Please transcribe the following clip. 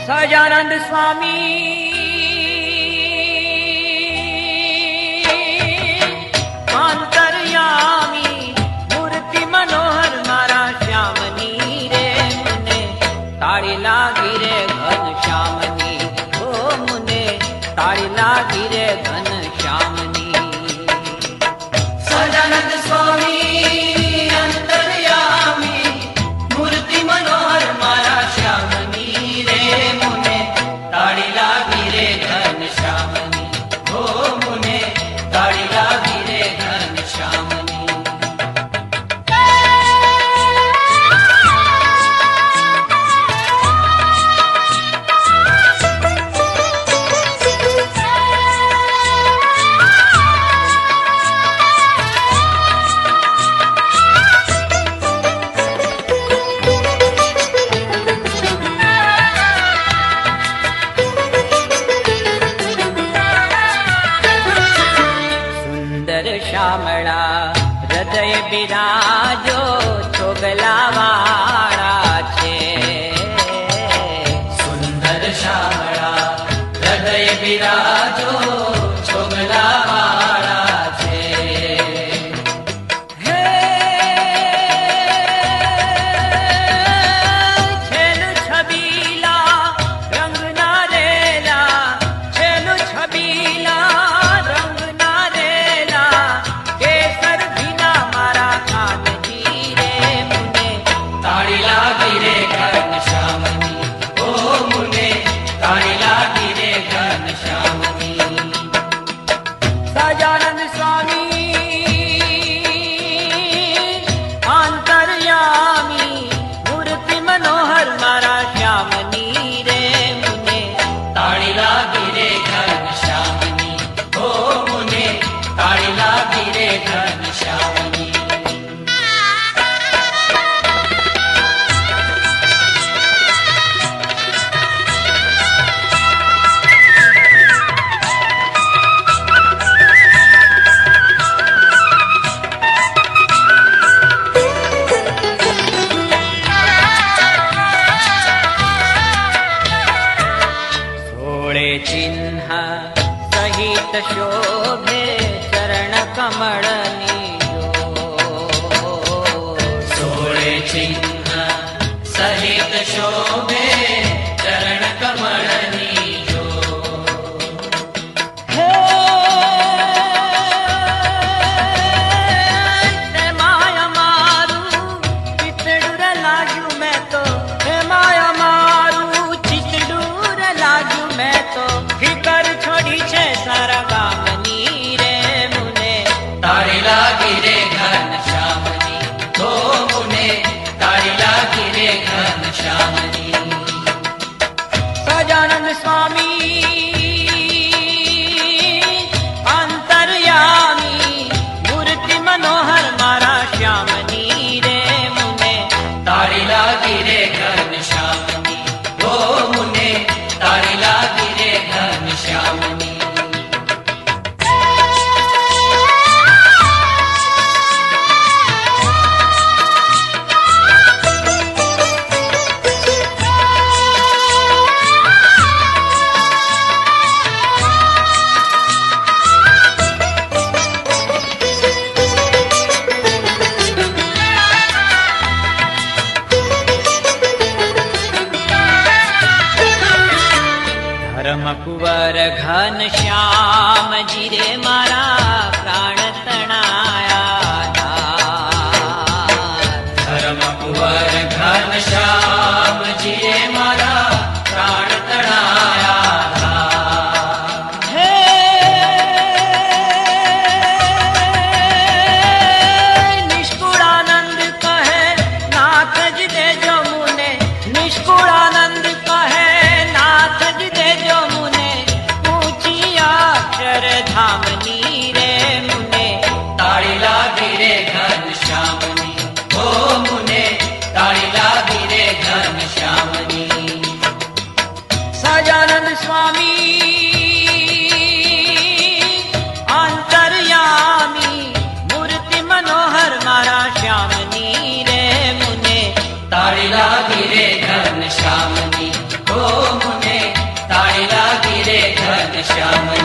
સહજાનંદ સ્વામી આંતરયામી મૂર્તિ મનોહર મારા શ્યામની રે મને તાળી લાગી રે ઘન શ્યામની ઓ મને તાળી લાગી રે ઘન શ્યામની સહજાનંદ સ્વામી અંતરયામી મૂર્તિ મનોહર મારા શ્યામની રે મને તાળી લાગી રે ઘન શ્યામની ઓ મને તાળી લાગી રે ઘન શ્યામની श्यामला हृदय बिराजो छोगला वाळा छे सुंदर श्यामला हृदय बिराजो छोगला वाळा छे हे छेनु छबीला रंग नारेला छेनु छबीला સહજાનંદ સ્વામી આંતરયામી મૂર્તિ મનોહર મારા શ્યામની રે મને તાળી લાગી રે ઘન શ્યામની ઓ મને તાળી લાગી રે ઘન શ્યામની चिन्ह सहित शोभे चरण कमलनी सोळे चिन्ह सहित शोभे चरण कमलनी जो हे माया मारू चितडूर लाग्यू मैं तो हे माया मारू चितडूर लाग्यू मैं तो फिकर छोड़ी छे सारा गामनी रे मुने ताળી लागी रे घन श्यामनी तो मुने ताળી लागी रे घन श्यामनी सहजानंद स्वामी अंतरयामी मूर्ति मनोहर मारा श्यामनी रे मुने ताળી लागी रे घन श्यामनी ओ मुने ताળી लागी रे घन श्यामनी धर्म कुंवर घन श्याम जी रे मारा प्राण तणाया धर्म कुंवर घन श्याम जी रे मारा प्राण तणाया हे निष्कुळानंद कहे नाथ जी दे जो मुने निष्कुळानंद कहे नाथ जी दे जो मुने ऊंची अक्षर धामनी रे मुने ताળી लागी श्याम